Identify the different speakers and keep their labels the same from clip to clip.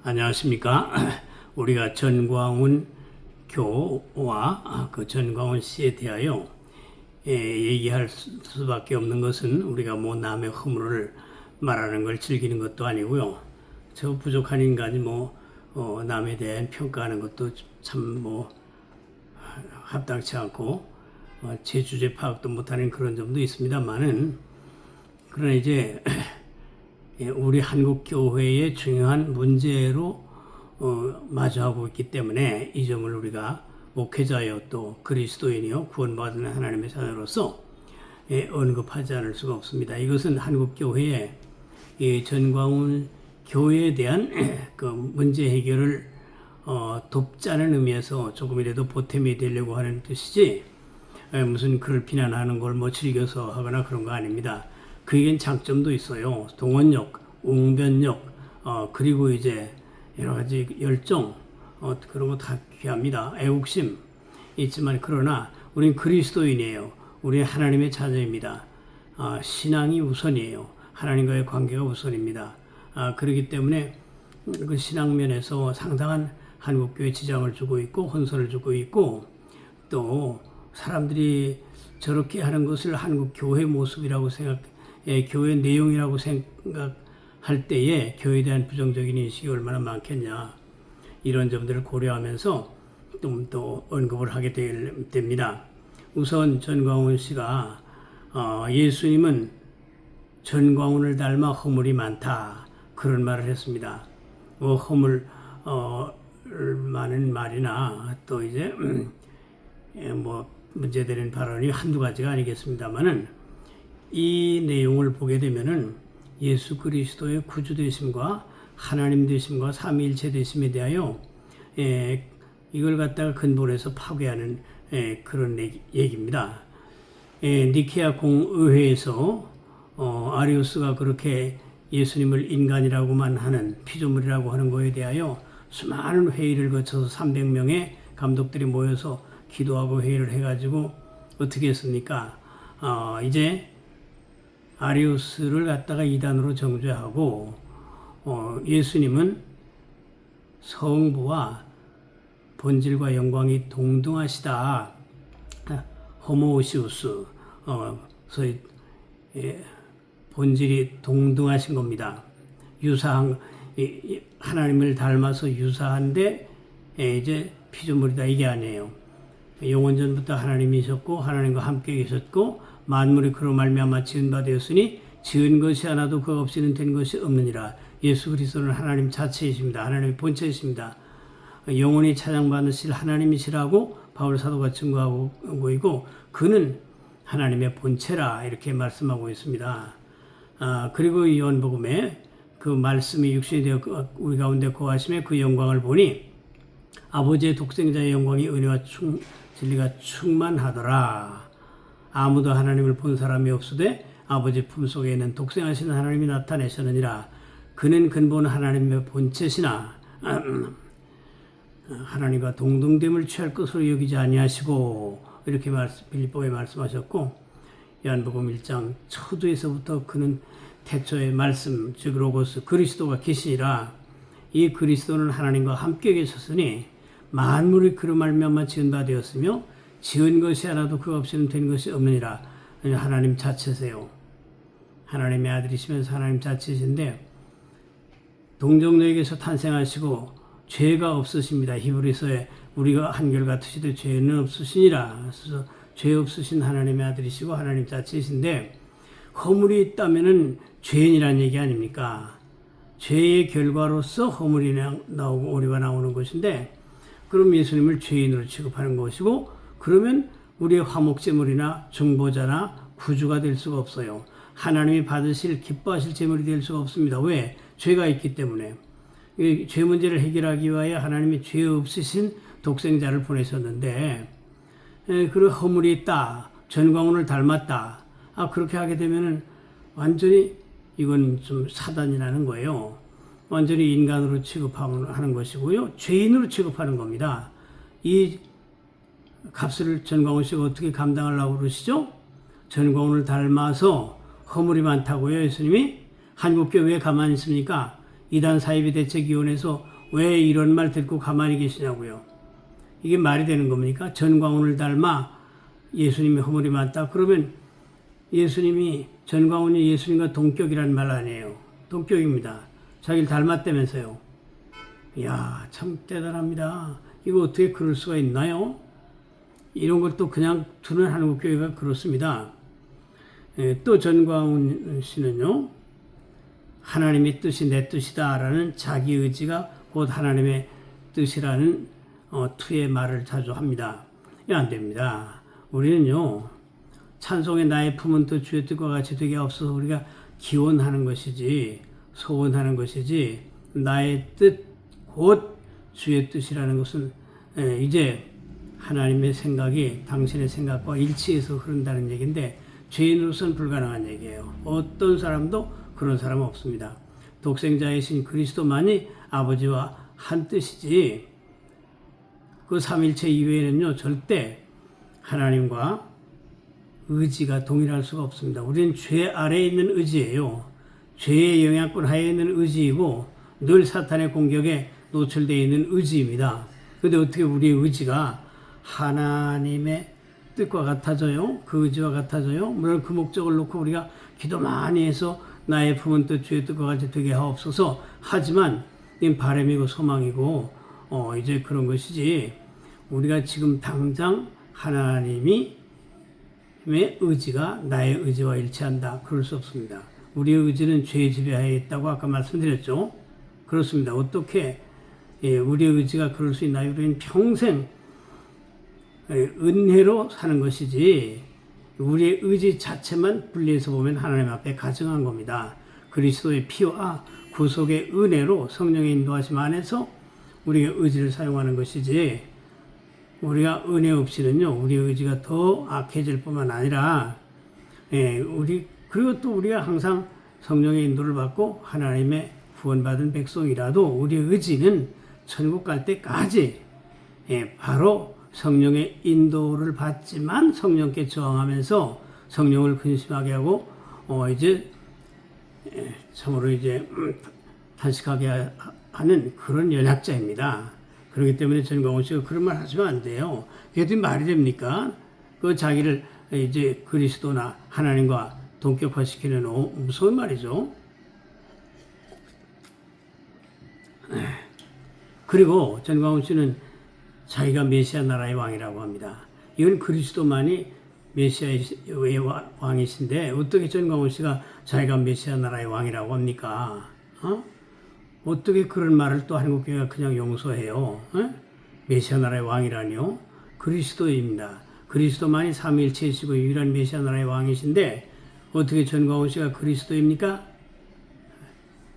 Speaker 1: 안녕하십니까. 우리가 전광훈 교와 그 전광훈 씨에 대하여 얘기할 수밖에 없는 것은 우리가 뭐 남의 허물을 말하는 걸 즐기는 것도 아니고요. 저 부족한 인간이 남에 대한 평가하는 것도 참 합당치 않고 제 주제 파악도 못하는 그런 점도 있습니다만은, 그러나 이제 우리 한국 교회의 중요한 문제로 마주하고 있기 때문에 이 점을 우리가 목회자여 또 그리스도인이요 구원받은 하나님의 자녀로서 언급하지 않을 수가 없습니다. 이것은 한국 교회의 전광훈 교회에 대한 그 문제 해결을 돕자는 의미에서 조금이라도 보탬이 되려고 하는 뜻이지, 무슨 그를 비난하는 걸 즐겨서 하거나 그런 거 아닙니다. 그에겐 장점도 있어요. 동원력, 웅변력, 그리고 이제 여러 가지 열정, 그런 거 다 귀합니다. 애국심 있지만, 그러나 우린 그리스도인이에요. 우리는 하나님의 자녀입니다. 신앙이 우선이에요. 하나님과의 관계가 우선입니다. 그렇기 때문에 그 신앙면에서 상당한 한국교회 지장을 주고 있고 혼선을 주고 있고, 또 사람들이 저렇게 하는 것을 한국교회 모습이라고 교회 내용이라고 생각할 때에 교회에 대한 부정적인 인식이 얼마나 많겠냐, 이런 점들을 고려하면서 좀 더 언급을 하게 됩니다. 우선 전광훈 씨가 예수님은 전광훈을 닮아 허물이 많다, 그런 말을 했습니다. 허물 많은 말이나 또 이제 문제되는 발언이 한두 가지가 아니겠습니다만은, 이 내용을 보게 되면은 예수 그리스도의 구주 되심과 하나님 되심과 삼위일체 되심에 대하여 이걸 갖다가 근본에서 파괴하는 그런 얘기입니다. 니케아 공의회에서 아리우스가 그렇게 예수님을 인간이라고만 하는, 피조물이라고 하는 것에 대하여 수많은 회의를 거쳐서 300명의 감독들이 모여서 기도하고 회의를 해가지고 어떻게 했습니까? 이제 아리우스를 갖다가 이단으로 정죄하고, 예수님은 성부와 본질과 영광이 동등하시다, 호모우시우스, 소위 본질이 동등하신 겁니다. 유사한, 하나님을 닮아서 유사한데 이제 피조물이다, 이게 아니에요. 영원전부터 하나님이셨고 하나님과 함께 계셨고 만물이 그로 말미암아 지은 바 되었으니 지은 것이 하나도 그 없이는 된 것이 없느니라. 예수 그리스도는 하나님 자체이십니다. 하나님의 본체이십니다. 영원히 찬양받으실 하나님이시라고 바울 사도가 증거하고 있고, 그는 하나님의 본체라, 이렇게 말씀하고 있습니다. 그리고 이 요한복음에 그 말씀이 육신이 되어 우리 가운데 거하심에 그 영광을 보니 아버지의 독생자의 영광이 은혜와 진리가 충만하더라. 아무도 하나님을 본 사람이 없으되 아버지 품속에 있는 독생하신 하나님이 나타내셨느니라. 그는 근본 하나님의 본체시나 하나님과 동등됨을 취할 것으로 여기지 아니하시고, 이렇게 빌립보에 말씀하셨고, 요한복음 1장 초두에서부터 그는 태초의 말씀, 즉 로고스 그리스도가 계시니라. 이 그리스도는 하나님과 함께 계셨으니 만물이 그로 말미암아 지은 바 되었으며 지은 것이 하나도 그 없이는 된 것이 없느니라. 하나님 자체세요. 하나님의 아들이시면서 하나님 자체이신데, 동정녀에게서 탄생하시고 죄가 없으십니다. 히브리서에 우리가 한결같으시되 죄는 없으시니라. 그래서 죄 없으신 하나님의 아들이시고 하나님 자체이신데, 허물이 있다면은 죄인이라는 얘기 아닙니까? 죄의 결과로서 허물이 나오고 오류가 나오는 것인데, 그럼 예수님을 죄인으로 취급하는 것이고, 그러면 우리의 화목제물이나 중보자나 구주가 될 수가 없어요. 하나님이 받으실 기뻐하실 제물이 될 수가 없습니다. 왜? 죄가 있기 때문에. 죄 문제를 해결하기 위하여 하나님이 죄 없으신 독생자를 보내셨는데, 그리고 허물이 있다, 전광훈을 닮았다, 그렇게 하게 되면은 완전히 이건 좀 사단이라는 거예요. 완전히 인간으로 취급하는 것이고요, 죄인으로 취급하는 겁니다. 이 값을 전광훈 씨가 어떻게 감당하려고 그러시죠? 전광훈을 닮아서 허물이 많다고요, 예수님이? 한국교회 왜 가만히 있습니까? 이단 사이비대책위원회에서 왜 이런 말 듣고 가만히 계시냐고요. 이게 말이 되는 겁니까? 전광훈을 닮아 예수님의 허물이 많다. 그러면 예수님이 전광훈이 예수님과 동격이라는 말 아니에요. 동격입니다. 자기를 닮았다면서요. 이야, 참 대단합니다. 이거 어떻게 그럴 수가 있나요? 이런 것도 그냥 두는 한국교회가 그렇습니다. 또 전광훈 씨는요, 하나님의 뜻이 내 뜻이다라는 자기 의지가 곧 하나님의 뜻이라는 투의 말을 자주 합니다. 안 됩니다. 우리는요, 찬송의 나의 품은 뜻 주의 뜻과 같이 되게 없어서 우리가 기원하는 것이지, 소원하는 것이지, 나의 뜻 곧 주의 뜻이라는 것은 이제 하나님의 생각이 당신의 생각과 일치해서 흐른다는 얘기인데, 죄인으로서는 불가능한 얘기예요. 어떤 사람도 그런 사람은 없습니다. 독생자이신 그리스도만이 아버지와 한 뜻이지, 그 삼일체 이외에는요, 절대 하나님과 의지가 동일할 수가 없습니다. 우리는 죄 아래에 있는 의지예요. 죄의 영향권 하에 있는 의지이고 늘 사탄의 공격에 노출되어 있는 의지입니다. 그런데 어떻게 우리의 의지가 하나님의 뜻과 같아져요? 그 의지와 같아져요? 물론 그 목적을 놓고 우리가 기도 많이 해서 나의 품은 뜻 주의 뜻과 같이 되게 하옵소서 하지만 이건 바람이고 소망이고 이제 그런 것이지, 우리가 지금 당장 하나님의 의지가 나의 의지와 일치한다, 그럴 수 없습니다. 우리의 의지는 죄의 지배하에 있다고 아까 말씀드렸죠. 그렇습니다. 어떻게 우리의 의지가 그럴 수 있나요? 우리는 평생 은혜로 사는 것이지 우리의 의지 자체만 분리해서 보면 하나님 앞에 가증한 겁니다. 그리스도의 피와 구속의 은혜로 성령의 인도하심 안에서 우리의 의지를 사용하는 것이지, 우리가 은혜 없이는요, 우리의 의지가 더 악해질 뿐만 아니라 그리고 또 우리가 항상 성령의 인도를 받고 하나님의 구원받은 백성이라도 우리의 의지는 천국 갈 때까지 바로 성령의 인도를 받지만 성령께 저항하면서 성령을 근심하게 하고 이제 참으로 이제 탄식하게 하는 그런 연약자입니다. 그렇기 때문에 전광훈 씨가 그런 말 하시면 안 돼요. 그게 말이 됩니까? 그 자기를 이제 그리스도나 하나님과 동격화시키는 무서운 말이죠. 그리고 전광훈 씨는 자기가 메시아 나라의 왕이라고 합니다. 이건 그리스도만이 메시아의 왕이신데 어떻게 전광훈 씨가 자기가 메시아 나라의 왕이라고 합니까? 어떻게 그런 말을 또 한국교회가 그냥 용서해요? 메시아 나라의 왕이라니요? 그리스도입니다. 그리스도만이 삼위일체이시고 유일한 메시아 나라의 왕이신데 어떻게 전광훈 씨가 그리스도입니까?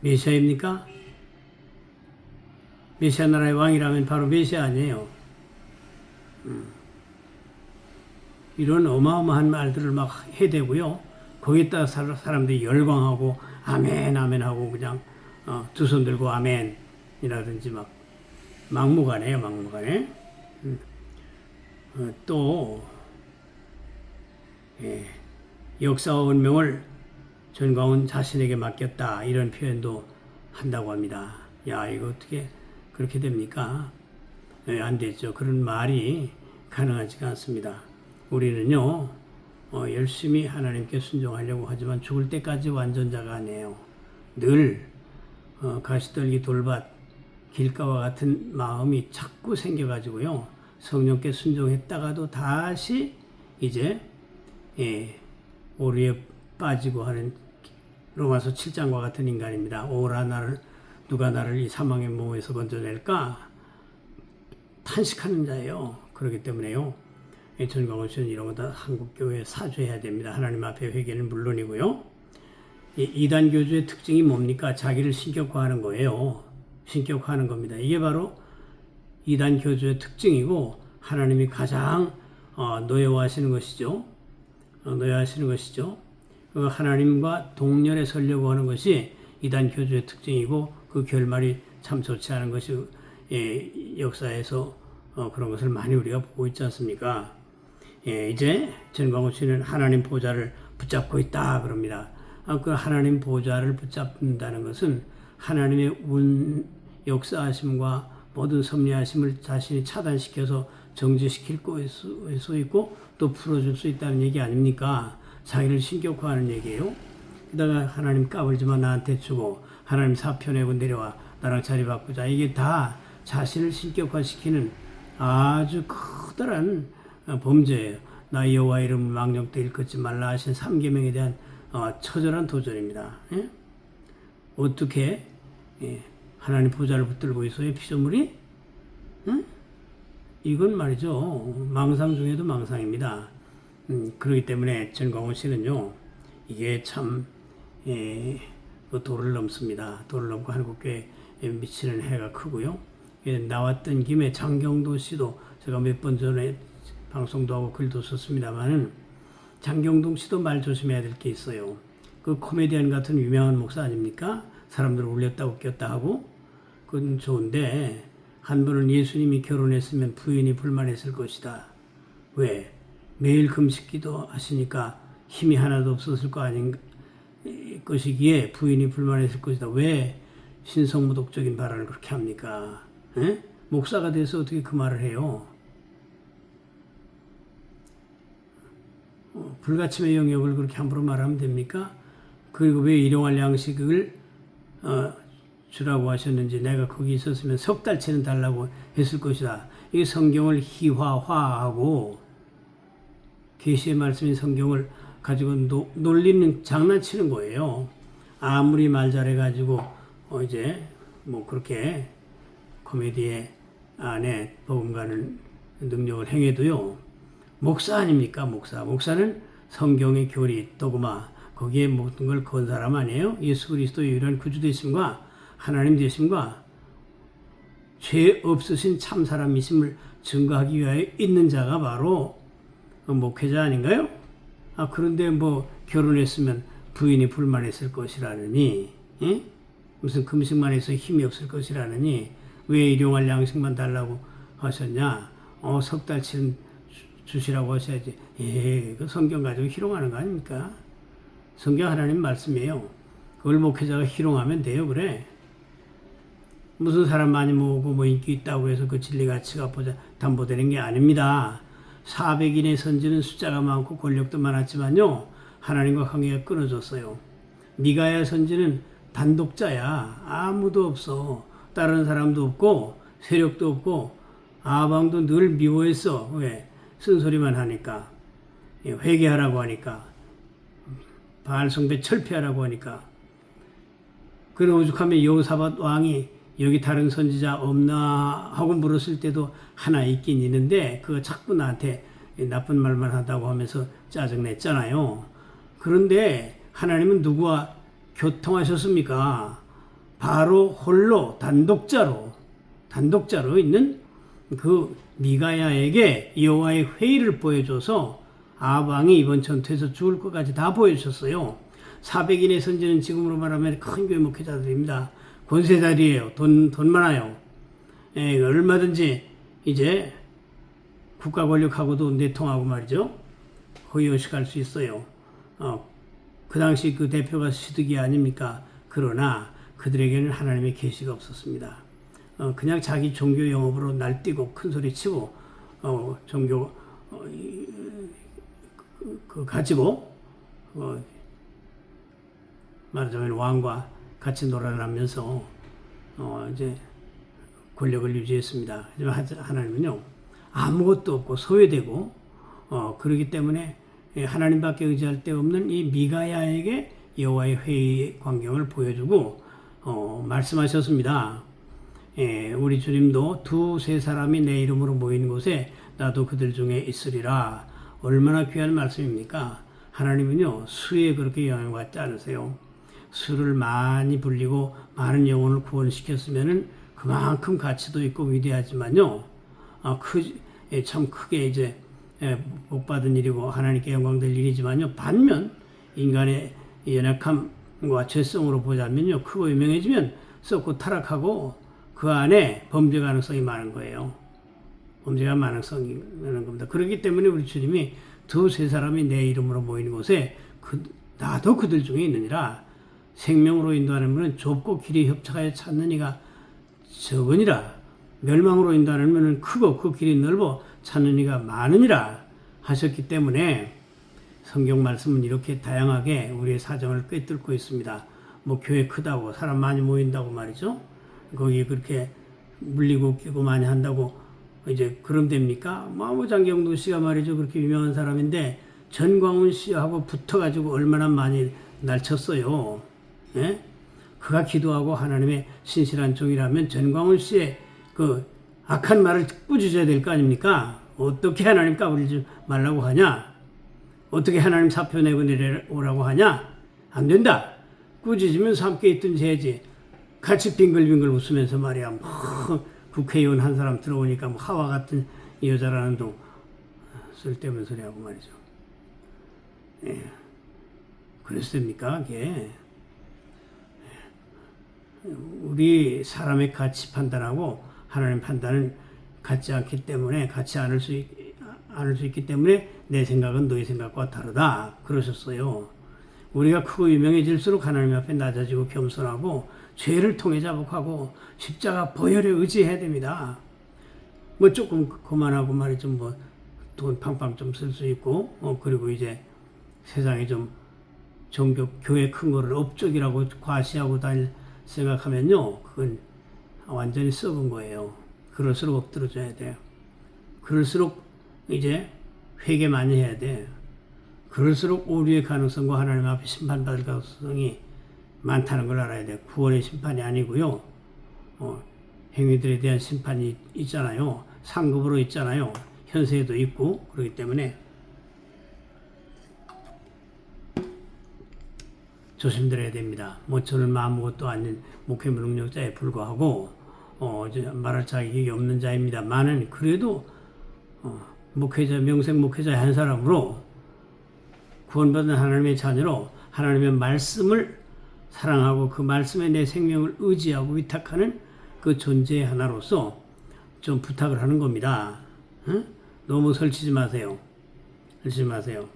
Speaker 1: 메시아입니까? 메시아 나라의 왕이라면 바로 메시아 아니에요. 이런 어마어마한 말들을 막 해대고요. 거기에다가 사람들이 열광하고 아멘 아멘 하고 그냥 두 손 들고 아멘이라든지 막 막무가내요, 막무가내. 또 역사와 운명을 전광훈 자신에게 맡겼다, 이런 표현도 한다고 합니다. 야, 이거 어떻게 그렇게 됩니까? 안 되죠. 그런 말이 가능하지가 않습니다. 우리는요, 열심히 하나님께 순종하려고 하지만 죽을 때까지 완전자가 아니에요. 늘 가시떨기 돌밭 길가와 같은 마음이 자꾸 생겨가지고요, 성령께 순종했다가도 다시 이제 오류에 빠지고 하는 로마서 7장과 같은 인간입니다. 오라 누가 나를 이 사망의 몸에서 건져낼까? 탄식하는 자예요. 그렇기 때문에요, 전광훈 씨는 이런 거 다 한국교회에 사죄해야 됩니다. 하나님 앞에 회개는 물론이고요. 이단 교주의 특징이 뭡니까? 자기를 신격화하는 거예요. 신격화하는 겁니다. 이게 바로 이단 교주의 특징이고 하나님이 가장 노여워하시는 것이죠. 노여워하시는 것이죠. 하나님과 동렬에 서려고 하는 것이 이단 교주의 특징이고 그 결말이 참 좋지 않은 것이 역사에서 그런 것을 많이 우리가 보고 있지 않습니까? 이제 전광훈 씨는 하나님 보좌를 붙잡고 있다 그럽니다. 그 하나님 보좌를 붙잡는다는 것은 하나님의 역사하심과 모든 섭리하심을 자신이 차단시켜서 정지시킬 수 있고 또 풀어줄 수 있다는 얘기 아닙니까? 자기를 신격화하는 얘기예요. 게다가 하나님 까불지만 나한테 주고 하나님 사표 내고 내려와 나랑 자리 바꾸자. 이게 다 자신을 신격화시키는 아주 커다란 범죄예요. 나 여호와 이름을 망령되이 일컫지 말라 하신 3계명에 대한 처절한 도전입니다. 예? 어떻게 하나님 보좌를 붙들고 있어요? 피조물이? 응? 이건 말이죠. 망상 중에도 망상입니다. 그렇기 때문에 전광훈 씨는요. 이게 참 도를 넘습니다. 도를 넘고 한국교회에 미치는 해가 크고요. 나왔던 김에 장경도 씨도 제가 몇 번 전에 방송도 하고 글도 썼습니다만은 장경동 씨도 말 조심해야 될 게 있어요. 그 코미디언 같은 유명한 목사 아닙니까? 사람들을 울렸다 웃겼다 하고 그건 좋은데 한 분은 예수님이 결혼했으면 부인이 불만했을 것이다. 왜? 매일 금식기도 하시니까 힘이 하나도 없었을 거 아닌 것이기에 부인이 불만했을 것이다. 왜 신성모독적인 발언을 그렇게 합니까? 에? 목사가 돼서 어떻게 그 말을 해요? 불가침의 영역을 그렇게 함부로 말하면 됩니까? 그리고 왜 일용할 양식을 주라고 하셨는지 내가 거기 있었으면 석 달치는 달라고 했을 것이다. 이게 성경을 희화화하고 계시의 말씀인 성경을 가지고 놀리는 장난치는 거예요. 아무리 말 잘해가지고 이제 뭐 그렇게 코미디에 안에 버금가는 능력을 행해도요. 목사 아닙니까? 목사는 성경의 교리, 도그마 거기에 모든 걸 건 사람 아니에요? 예수 그리스도의 유일한 구주 되심과 하나님 되심과 죄 없으신 참 사람이심을 증거하기 위하여 있는 자가 바로 목회자 아닌가요? 그런데 뭐 결혼했으면 부인이 불만했을 것이라느니 예? 무슨 금식만 해서 힘이 없을 것이라느니 왜 일용할 양식만 달라고 하셨냐? 석 달치는 주시라고 하셔야지. 그 성경 가지고 희롱하는 거 아닙니까? 성경 하나님 말씀이에요. 그걸 목회자가 희롱하면 돼요, 그래? 무슨 사람 많이 모으고 뭐 인기 있다고 해서 그 진리 가치가 담보되는 게 아닙니다. 400인의 선지는 숫자가 많고 권력도 많았지만요. 하나님과 관계가 끊어졌어요. 미가야 선지는 단독자야. 아무도 없어. 다른 사람도 없고 세력도 없고 아방도 늘 미워했어. 왜? 쓴소리만 하니까. 회개하라고 하니까. 바알 숭배 철폐하라고 하니까. 그래 오죽하면 여호사밧 왕이 여기 다른 선지자 없나 하고 물었을 때도 하나 있긴 있는데 그거 자꾸 나한테 나쁜 말만 한다고 하면서 짜증냈잖아요. 그런데 하나님은 누구와 교통하셨습니까? 바로 홀로 단독자로 있는 그 미가야에게 여호와의 회의를 보여줘서 아방이 이번 전투에서 죽을 것까지 다 보여주셨어요. 400인의 선지는 지금으로 말하면 큰 교회 목회자들입니다. 권세자리예요. 돈 많아요. 얼마든지 이제 국가 권력하고도 내통하고 말이죠. 허위허식할 수 있어요. 그 당시 그 대표가 시드기 아닙니까? 그러나 그들에게는 하나님의 계시가 없었습니다. 그냥 자기 종교 영업으로 날뛰고 큰소리 치고 종교 가지고 말하자면 왕과 같이 놀아나면서 이제 권력을 유지했습니다. 하지만 하나님은요 아무것도 없고 소외되고 그렇기 때문에 하나님밖에 의지할 데 없는 이 미가야에게 여호와의 회의 광경을 보여주고 말씀하셨습니다. 우리 주님도 두세 사람이 내 이름으로 모인 곳에 나도 그들 중에 있으리라. 얼마나 귀한 말씀입니까? 하나님은요 수에 그렇게 영향받지 않으세요. 수를 많이 불리고 많은 영혼을 구원시켰으면은 그만큼 가치도 있고 위대하지만요. 참 크게 이제 복받은 일이고 하나님께 영광될 일이지만요. 반면 인간의 연약함과 죄성으로 보자면요. 크고 유명해지면 썩고 타락하고 그 안에 범죄 가능성이 많은 거예요. 범죄가 가능성이 많은 겁니다. 그렇기 때문에 우리 주님이 두세 사람이 내 이름으로 모이는 곳에 나도 그들 중에 있느니라. 생명으로 인도하는 문은 좁고 길이 협착하여 찾는 이가 적으니라. 멸망으로 인도하는 문은 크고 그 길이 넓어 찾는 이가 많으니라 하셨기 때문에 성경 말씀은 이렇게 다양하게 우리의 사정을 꿰뚫고 있습니다. 뭐 교회 크다고 사람 많이 모인다고 말이죠. 거기 그렇게 물리고 끼고 많이 한다고 이제 그럼 됩니까? 장경도 씨가 말이죠. 그렇게 유명한 사람인데 전광훈 씨하고 붙어가지고 얼마나 많이 날쳤어요. 예? 그가 기도하고 하나님의 신실한 종이라면 전광훈 씨의 그 악한 말을 꾸짖어야 될 거 아닙니까? 어떻게 하나님 까불지 말라고 하냐? 어떻게 하나님 사표 내고 내려오라고 하냐? 안 된다. 꾸짖으면서 함께 있던 죄지. 같이 빙글빙글 웃으면서 말이야. 국회의원 한 사람 들어오니까 하와 같은 이 여자라는 둥 쓸데없는 소리하고 말이죠. 예. 그랬습니까? 그게 우리 사람의 가치 판단하고 하나님 판단은 같지 않기 때문에 같지 않을 수 있기 때문에 내 생각은 너희 생각과 다르다 그러셨어요. 우리가 크고 유명해질수록 하나님 앞에 낮아지고 겸손하고 죄를 통해 자복하고 십자가 보혈에 의지해야 됩니다. 뭐 조금 그만하고 말이죠. 뭐 돈 팡팡 좀 쓸 수 있고 그리고 이제 세상에 좀 종교 교회 큰 거를 업적이라고 과시하고 다닐 생각하면요, 그건 완전히 썩은 거예요. 그럴수록 엎드려줘야 돼요. 그럴수록 이제 회개 많이 해야 돼. 그럴수록 오류의 가능성과 하나님 앞에 심판받을 가능성이 많다는 걸 알아야 돼. 구원의 심판이 아니고요. 행위들에 대한 심판이 있잖아요. 상급으로 있잖아요. 현세에도 있고 그렇기 때문에 조심드려야 됩니다. 저는 아무것도 아닌 목회물 능력자에 불과하고 말할 자격이 없는 자입니다만은 그래도 목회자 명생 목회자 한 사람으로 구원받은 하나님의 자녀로 하나님의 말씀을 사랑하고 그 말씀에 내 생명을 의지하고 위탁하는 그 존재 하나로서 좀 부탁을 하는 겁니다. 응? 너무 설치지 마세요. 설치지 마세요.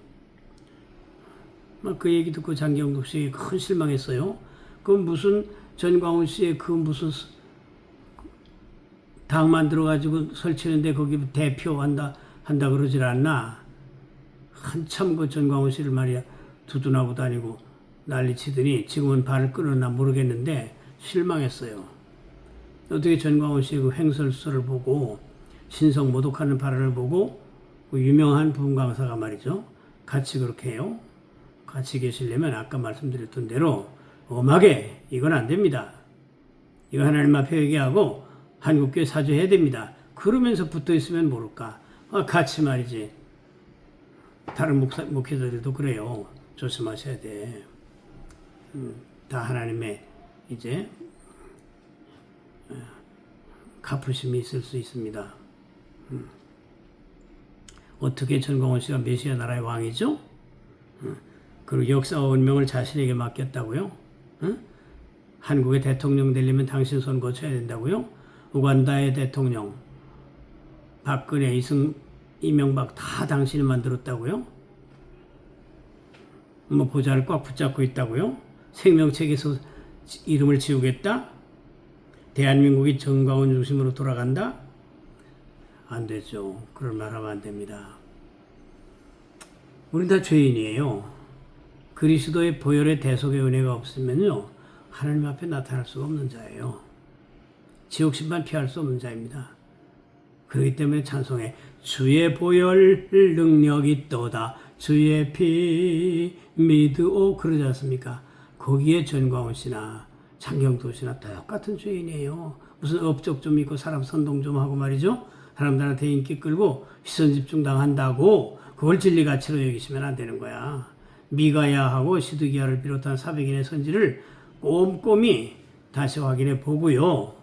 Speaker 1: 그 얘기 듣고 장경국 씨 큰 실망했어요. 그 무슨 전광훈 씨의 그 무슨 당 만들어가지고 설치는데 거기 대표한다 그러질 않나. 한참 그 전광훈 씨를 말이야 두둔하고 다니고 난리 치더니 지금은 발을 끊었나 모르겠는데 실망했어요. 어떻게 전광훈 씨의 그 횡설수설을 보고 신성 모독하는 발언을 보고 그 유명한 부흥 강사가 말이죠. 같이 그렇게 해요. 같이 계시려면 아까 말씀드렸던 대로 엄하게 이건 안 됩니다. 이거 하나님 앞에 얘기하고 한국교회 사죄해야 됩니다. 그러면서 붙어 있으면 모를까. 같이 말이지. 다른 목회자들도 그래요. 조심하셔야 돼. 다 하나님의 이제 갚으심이 있을 수 있습니다. 어떻게 전광훈 씨가 메시아 나라의 왕이죠? 그리고 역사와 운명을 자신에게 맡겼다고요? 한국의 대통령 되려면 당신 손 거쳐야 된다고요? 우간다의 대통령, 박근혜, 이명박 다 당신이 만들었다고요? 보좌를 꽉 붙잡고 있다고요? 생명책에서 이름을 지우겠다? 대한민국이 전광훈 중심으로 돌아간다? 안 되죠. 그런 말 하면 안 됩니다. 우린 다 죄인이에요. 그리스도의 보혈의 대속의 은혜가 없으면요, 하나님 앞에 나타날 수가 없는 자예요. 지옥 심판 피할 수 없는 자입니다. 그렇기 때문에 찬송에 주의 보혈 능력이 있도다 주의 피 믿으오 그러지 않습니까? 거기에 전광훈 씨나 장경도 씨나 똑같은 죄인이에요. 무슨 업적 좀 있고 사람 선동 좀 하고 말이죠. 사람들한테 인기 끌고 시선 집중 당한다고 그걸 진리 가치로 여기시면 안 되는 거야. 미가야하고 시드기야를 비롯한 400인의 선지를 꼼꼼히 다시 확인해 보고요.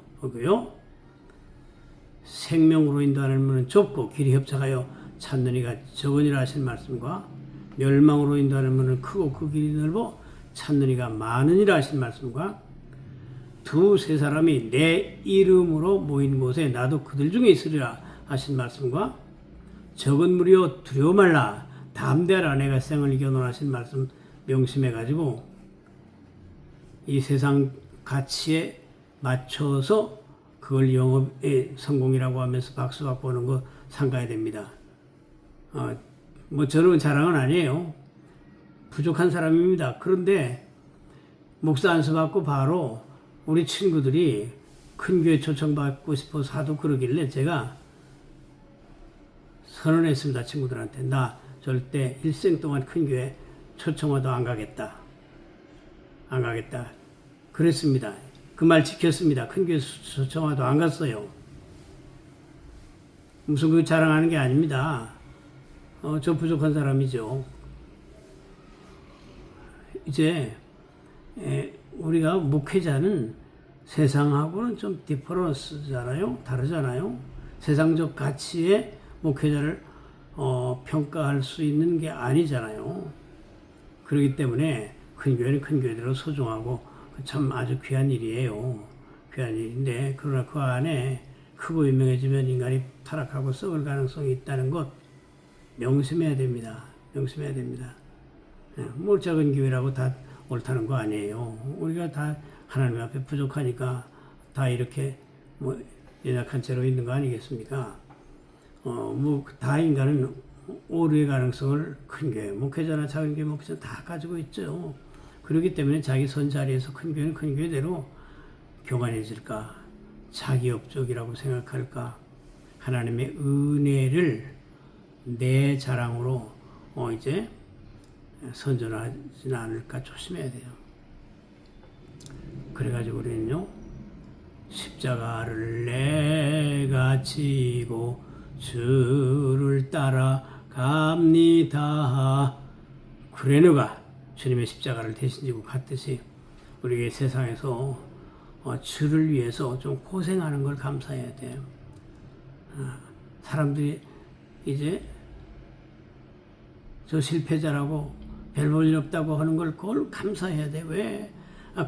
Speaker 1: 생명으로 인도하는 문은 좁고 길이 협착하여 찾는 이가 적으니라 하신 말씀과 멸망으로 인도하는 문은 크고 그 길이 넓어 찾는 이가 많으니라 하신 말씀과 두세 사람이 내 이름으로 모인 곳에 나도 그들 중에 있으리라 하신 말씀과 적은 무리여 두려워 말라 담대하라 내가 생을 이겨노라 하신 말씀 명심해가지고 이 세상 가치에 맞춰서 그걸 영업의 성공이라고 하면서 박수 받고 오는 거 삼가야 됩니다. 뭐 저는 자랑은 아니에요. 부족한 사람입니다. 그런데 목사 안수 받고 바로 우리 친구들이 큰 교회 초청받고 싶어서 하도 그러길래 제가 선언했습니다. 친구들한테. 나 절대 일생 동안 큰 교회 초청와도 안 가겠다. 안 가겠다. 그랬습니다. 그 말 지켰습니다. 큰 교회 초청와도 안 갔어요. 무슨 그 자랑하는 게 아닙니다. 저 부족한 사람이죠. 이제 우리가 목회자는 세상하고는 좀 디퍼런스잖아요. 다르잖아요. 세상적 가치에 목회자를 평가할 수 있는 게 아니잖아요. 그렇기 때문에 큰 교회는 큰 교회대로 소중하고 참 아주 귀한 일이에요. 귀한 일인데 그러나 그 안에 크고 유명해지면 인간이 타락하고 썩을 가능성이 있다는 것 명심해야 됩니다. 명심해야 됩니다. 뭐 작은 교회라고 다 옳다는 거 아니에요. 우리가 다 하나님 앞에 부족하니까 다 이렇게 뭐 연약한 채로 있는 거 아니겠습니까? 뭐 다 인간은 오류의 가능성을 큰 교회, 목회자나 작은 교회, 목회자 다 가지고 있죠. 그렇기 때문에 자기 선 자리에서 큰 교회는 큰 교회대로 교만해질까, 자기업적이라고 생각할까, 하나님의 은혜를 내 자랑으로 이제 선전하지는 않을까 조심해야 돼요. 그래가지고 우리는요, 십자가를 내가 지고 주를 따라갑니다. 그래너가 주님의 십자가를 대신 지고 갔듯이 우리에게 세상에서 주를 위해서 좀 고생하는 걸 감사해야 돼요. 사람들이 이제 저 실패자라고 별 볼 일 없다고 하는 걸 그걸 감사해야 돼. 왜?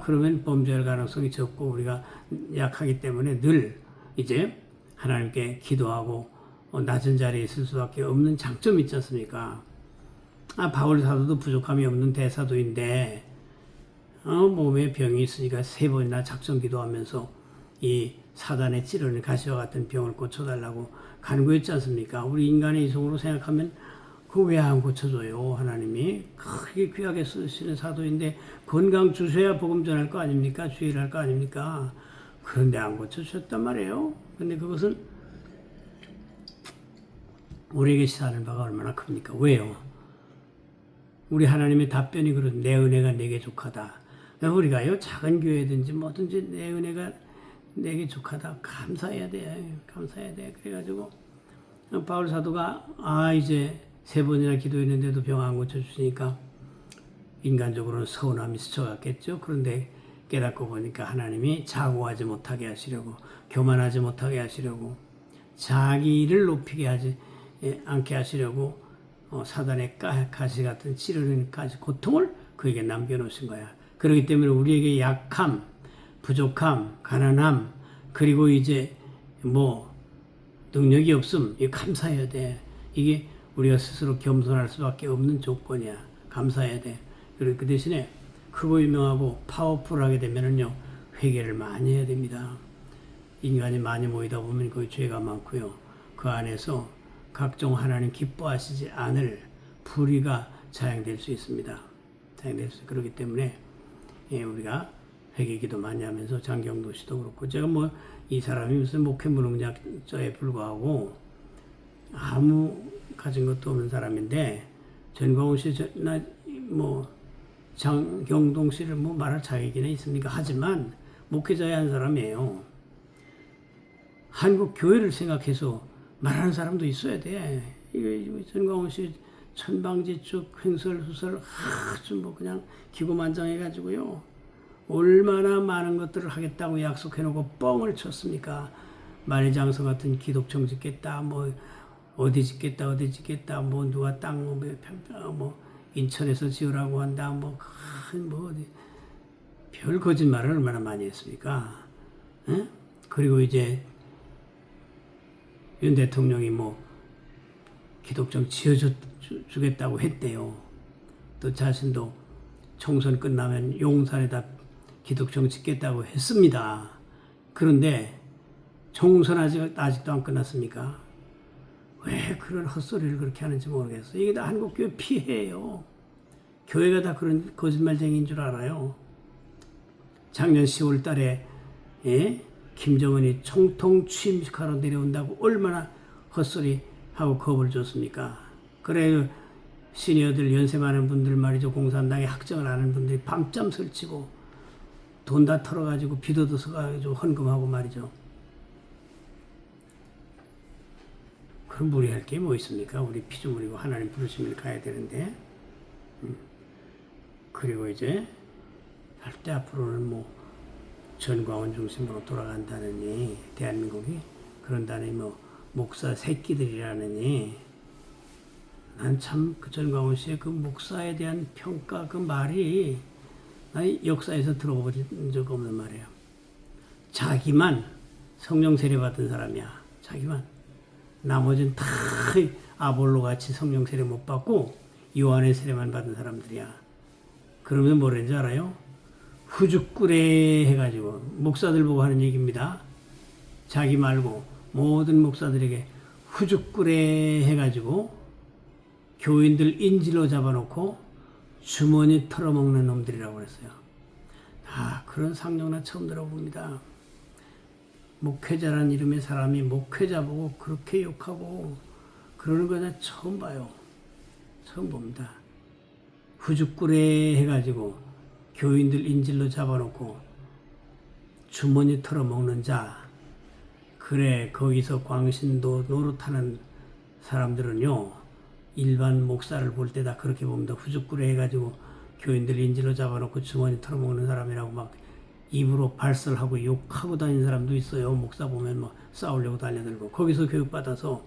Speaker 1: 그러면 범죄할 가능성이 적고 우리가 약하기 때문에 늘 이제 하나님께 기도하고 낮은 자리에 있을 수밖에 없는 장점이 있지 않습니까? 바울 사도도 부족함이 없는 대사도인데 몸에 병이 있으니까 3번이나 작정 기도하면서 이 사단의 찌르는 가시와 같은 병을 고쳐달라고 간구했지 않습니까? 우리 인간의 이성으로 생각하면 그거 왜 안 고쳐줘요? 하나님이 크게 귀하게 쓰시는 사도인데 건강 주셔야 복음 전할 거 아닙니까? 주의를 할 거 아닙니까? 그런데 안 고쳐주셨단 말이에요. 근데 그것은 우리에게 시사하는 바가 얼마나 큽니까? 왜요? 우리 하나님의 답변이 그런 내 은혜가 내게 족하다. 우리가요 작은 교회든지 뭐든지 내 은혜가 내게 족하다. 감사해야 돼. 감사해야 돼. 그래가지고 바울 사도가 이제 3번이나 기도했는데도 병 안 고쳐주시니까 인간적으로는 서운함이 스쳐갔겠죠. 그런데 깨닫고 보니까 하나님이 자고하지 못하게 하시려고, 교만하지 못하게 하시려고, 자기를 높이게 하지 않게 하시려고 사단의 가시 같은 찌르는 가시 고통을 그에게 남겨놓으신 거야. 그렇기 때문에 우리에게 약함, 부족함, 가난함, 그리고 이제 뭐 능력이 없음, 이거 감사해야 돼. 이게 우리가 스스로 겸손할 수밖에 없는 조건이야. 감사해야 돼. 그리고 그 대신에 크고 유명하고 파워풀하게 되면은요, 회개를 많이 해야 됩니다. 인간이 많이 모이다 보면 거기 죄가 많고요. 그 안에서 각종 하나님 기뻐하시지 않을 불의가 자행될 수 있습니다. 그렇기 때문에 우리가 회개기도 많이 하면서 장경도 씨도 그렇고, 제가 뭐 이 사람이 무슨 목회 무능자에 불과하고 아무 가진 것도 없는 사람인데, 전광훈 씨나 뭐 장경동 씨를 뭐 말할 자격이나 있습니까? 하지만 목회자의 한 사람이에요. 한국 교회를 생각해서 말하는 사람도 있어야 돼. 이거 전광훈 씨 천방지축 횡설수설 아주 뭐 그냥 기고만장해가지고요. 얼마나 많은 것들을 하겠다고 약속해놓고 뻥을 쳤습니까? 만리장성 같은 기독청 짓겠다, 뭐 어디 짓겠다, 뭐 누가 땅 뭐 인천에서 지으라고 한다, 뭐 어디 별 거짓말을 얼마나 많이 했습니까? 에? 그리고 이제 윤 대통령이 뭐 기독청 지어주겠다고 했대요. 또 자신도 총선 끝나면 용산에다 기독청 짓겠다고 했습니다. 그런데 총선 아직도 안 끝났습니까? 왜 그런 헛소리를 그렇게 하는지 모르겠어. 이게 다 한국교회 피해예요. 교회가 다 그런 거짓말쟁이인 줄 알아요. 작년 10월 달에 김정은이 총통 취임식하러 내려온다고 얼마나 헛소리하고 겁을 줬습니까? 그래 시니어들 연세 많은 분들 말이죠. 공산당에 학정을 하는 분들이 밤잠 설치고 돈 다 털어가지고 비도도 서가지고 헌금하고 말이죠. 그럼 무리할 게 뭐 있습니까? 우리 피조물이고 하나님 부르심을 가야 되는데. 그리고 이제 할 때 앞으로는 뭐 전광훈 중심으로 돌아간다느니 대한민국이 그런다니 뭐 목사 새끼들이라느니 난 참 그 전광훈 씨의 그 목사에 대한 평가 그 말이 난 역사에서 들어본 적 없는 말이에요. 자기만 성령 세례 받은 사람이야. 자기만. 나머지는 다 아볼로 같이 성령 세례 못 받고 요한의 세례만 받은 사람들이야. 그러면 뭐라는지 알아요? 후죽꾸레 해가지고 목사들 보고 하는 얘기입니다. 자기 말고 모든 목사들에게 후죽꾸레 해가지고 교인들 인질로 잡아놓고 주머니 털어먹는 놈들이라고 그랬어요. 그런 상명나 처음 들어봅니다. 목회자란 이름의 사람이 목회자 보고 그렇게 욕하고 그러는 거 나 처음 봐요. 처음 봅니다. 후죽꾸레 해가지고 교인들 인질로 잡아놓고 주머니 털어먹는 자. 그래 거기서 광신도 노릇하는 사람들은요. 일반 목사를 볼 때 다 그렇게 봅니다. 후죽꾸레 해가지고 교인들 인질로 잡아놓고 주머니 털어먹는 사람이라고 막 입으로 발설하고 욕하고 다니는 사람도 있어요. 목사 보면 뭐 싸우려고 달려들고 거기서 교육받아서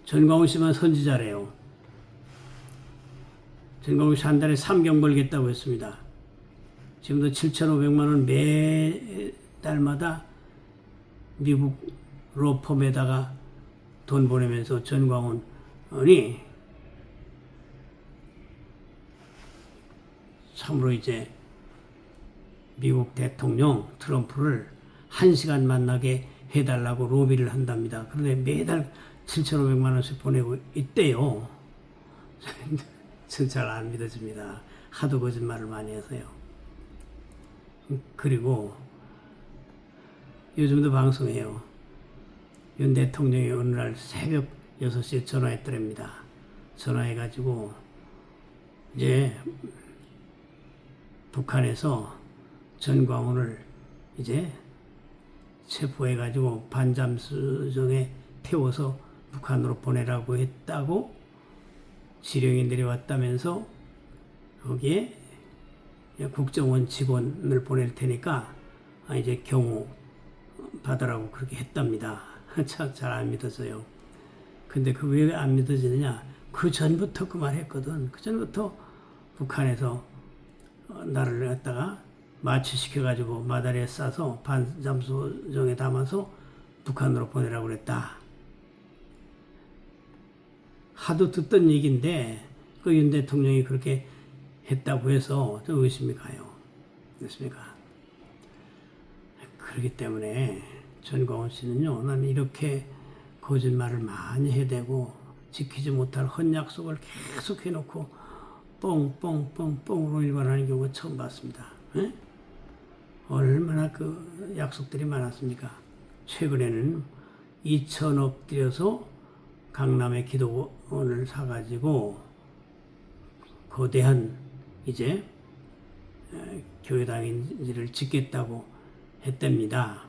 Speaker 1: 전광훈 씨만 선지자래요. 전광훈 씨 한 달에 3경 벌겠다고 했습니다. 지금도 7,500만 원 매달마다 미국 로펌에다가 돈 보내면서 전광훈이 참으로 이제 미국 대통령 트럼프를 1시간 만나게 해달라고 로비를 한답니다. 그런데 매달 7,500만 원씩 보내고 있대요. 전 잘 안 믿어집니다. 하도 거짓말을 많이 해서요. 그리고 요즘도 방송해요. 윤 대통령이 어느 날 새벽 6시에 전화했더랍니다. 전화해가지고 이제 북한에서 전광훈을 이제 체포해가지고 반잠수정에 태워서 북한으로 보내라고 했다고 지령이 내려왔다면서 거기에 국정원 직원을 보낼 테니까 이제 경호 받으라고 그렇게 했답니다. 참 잘 안 믿어져요. 근데 그 왜 안 믿어지느냐? 그 전부터 그 말 했거든. 그 전부터 북한에서 나를 갖다가 마취시켜가지고 마다리에 싸서 반잠수정에 담아서 북한으로 보내라고 그랬다. 하도 듣던 얘기인데 그 윤 대통령이 그렇게 했다고 해서 좀 의심이 가요. 그렇습니까? 그렇기 때문에 전광훈 씨는요, 나는 이렇게 거짓말을 많이 해대고 지키지 못할 헛약속을 계속 해놓고 뻥뻥뻥뻥으로 일관하는 경우가 처음 봤습니다. 에? 얼마나 그 약속들이 많았습니까? 최근에는 2천억 들여서 강남의 기도원을 사가지고 거대한 이제 교회당인지를 짓겠다고 했답니다.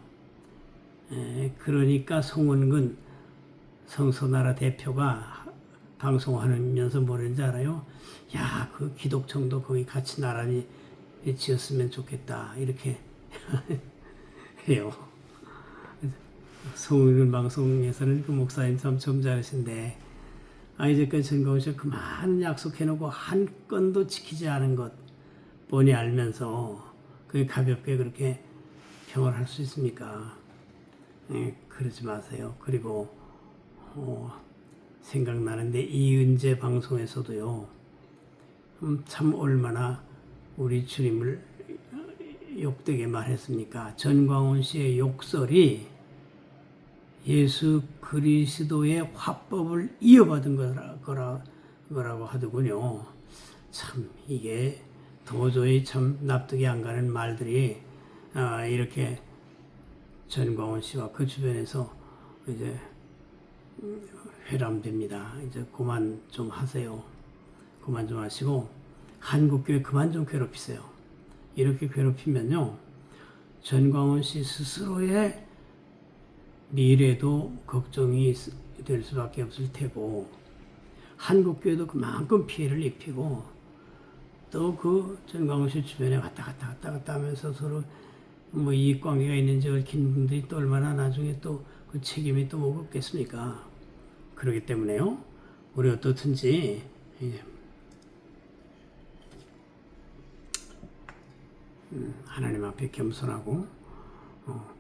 Speaker 1: 그러니까 송원근 성서나라 대표가 방송하면서 뭐랬는지 알아요? 야, 그 기독청도 거기 같이 나란히 지었으면 좋겠다. 이렇게 해요. 송원근 방송에서는 그 목사님 참 점잖으신데 이제까지 전광훈 씨가 그 많은 약속해놓고 한 건도 지키지 않은 것 뻔히 알면서 그게 가볍게 그렇게 평을 할 수 있습니까? 그러지 마세요. 그리고 생각나는데 이은재 방송에서도요. 참 얼마나 우리 주님을 욕되게 말했습니까? 전광훈 씨의 욕설이 예수 그리스도의 화법을 이어받은 거라고 하더군요. 참 이게 도저히 참 납득이 안 가는 말들이 이렇게 전광훈 씨와 그 주변에서 이제 회람됩니다. 이제 그만 좀 하세요. 그만 좀 하시고 한국교회 그만 좀 괴롭히세요. 이렇게 괴롭히면요, 전광훈 씨 스스로의 미래도 걱정이 될 수밖에 없을 테고, 한국교회도 그만큼 피해를 입히고, 또 그 전광훈 씨 주변에 왔다 갔다 하면서 서로 뭐 이익관계가 있는지 얽힌 분들이 또 얼마나 나중에 또 그 책임이 또 무겁겠습니까? 그렇기 때문에요, 우리 어떻든지 하나님 앞에 겸손하고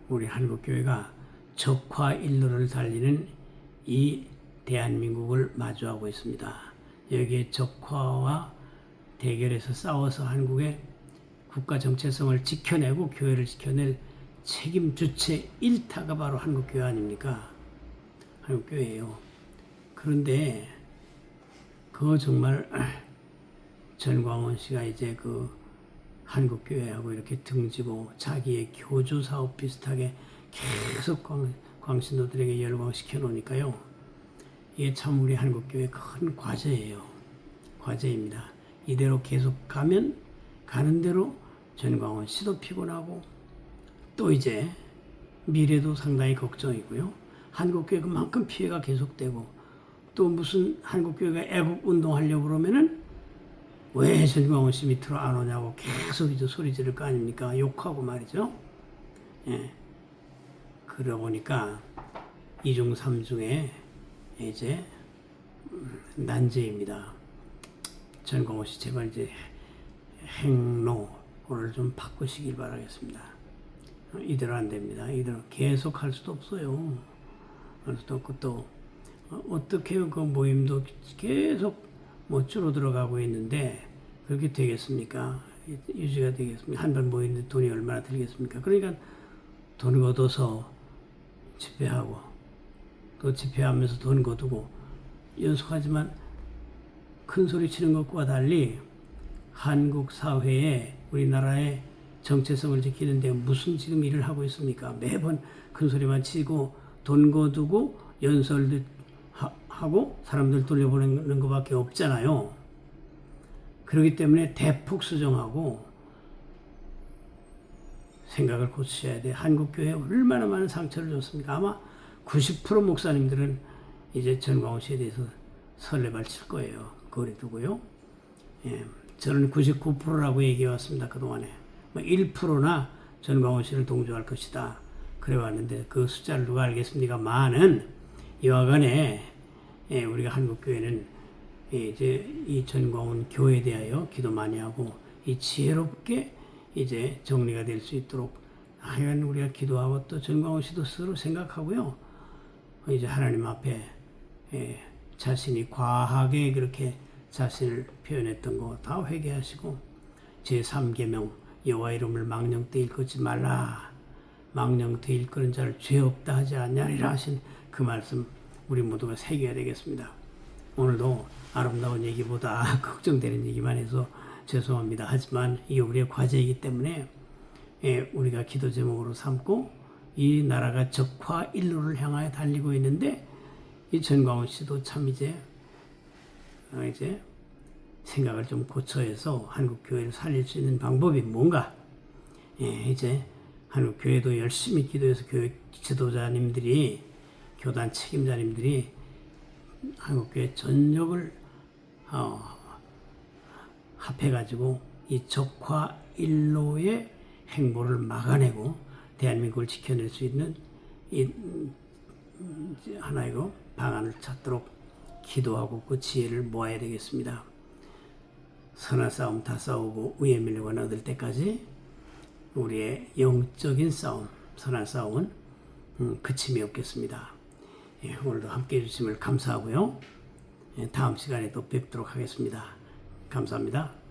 Speaker 1: 우리 한국교회가 적화일로를 달리는 이 대한민국을 마주하고 있습니다. 여기에 적화와 대결해서 싸워서 한국의 국가 정체성을 지켜내고 교회를 지켜낼 책임 주체 1타가 바로 한국교회 아닙니까? 한국교회예요. 그런데 그거 정말 전광훈 씨가 이제 그 한국교회하고 이렇게 등지고 자기의 교주 사업 비슷하게 계속 광신도들에게 열광시켜 놓으니까요. 이게 참 우리 한국교회 큰 과제예요. 과제입니다. 이대로 계속 가면 가는 대로 전광훈 씨도 피곤하고 또 이제 미래도 상당히 걱정이고요. 한국교회 그만큼 피해가 계속되고 또 무슨 한국교회가 애국운동하려고 그러면은 왜 전광훈 씨 밑으로 안 오냐고 계속 이제 소리 지를 거 아닙니까? 욕하고 말이죠. 예. 그러다 보니까 이중 삼중에 이제 난제입니다. 전광훈 씨 제발 이제 행로를 좀 바꾸시길 바라겠습니다. 이대로 안 됩니다. 이대로 계속 할 수도 없어요. 할 수도 없고 또 어떻게 그 모임도 계속 뭐 줄어들어가고 있는데 그렇게 되겠습니까? 유지가 되겠습니까? 한 번 모이는데 돈이 얼마나 들겠습니까? 그러니까 돈 걷어서 집회하고 또 집회하면서 돈 거두고 연속하지만 큰 소리 치는 것과 달리 한국 사회에 우리나라의 정체성을 지키는데 무슨 지금 일을 하고 있습니까? 매번 큰 소리만 치고 돈 거두고 연설도 하고 사람들 돌려보내는 것밖에 없잖아요. 그렇기 때문에 대폭 수정하고 생각을 고치셔야 돼. 한국교회에 얼마나 많은 상처를 줬습니까? 아마 90% 목사님들은 이제 전광훈 씨에 대해서 설레발 칠 거예요. 거리 두고요. 예, 저는 99%라고 얘기해 왔습니다. 그동안에. 1%나 전광훈 씨를 동조할 것이다. 그래 왔는데 그 숫자를 누가 알겠습니까? 많은 이와 간에 우리가 한국교회는 이제 이 전광훈 교회에 대하여 기도 많이 하고 이 지혜롭게 이제 정리가 될 수 있도록 하여간 우리가 기도하고 또 전광훈 씨도 스스로 생각하고요. 이제 하나님 앞에 자신이 과하게 그렇게 자신을 표현했던 거 다 회개하시고 제3계명 여호와 이름을 망령되 일컫지 말라. 망령되 일컫는 자를 죄 없다 하지 않냐리라 하신 그 말씀 우리 모두가 새겨야 되겠습니다. 오늘도 아름다운 얘기보다 걱정되는 얘기만 해서 죄송합니다. 하지만 이게 우리의 과제이기 때문에 우리가 기도 제목으로 삼고 이 나라가 적화일로를 향하여 달리고 있는데 이 전광훈 씨도 참 이제 생각을 좀 고쳐서 한국 교회를 살릴 수 있는 방법이 뭔가? 이제 한국 교회도 열심히 기도해서 교회 지도자님들이 교단 책임자님들이 한국 교회 전력을 합해가지고 이 적화일로의 행보를 막아내고 대한민국을 지켜낼 수 있는 이 하나의 방안을 찾도록 기도하고 그 지혜를 모아야 되겠습니다. 선한 싸움 다 싸우고 위에 밀려가 얻을 때까지 우리의 영적인 싸움, 선한 싸움은 그침이 없겠습니다. 오늘도 함께해 주심을 감사하고요. 다음 시간에 또 뵙도록 하겠습니다. 감사합니다.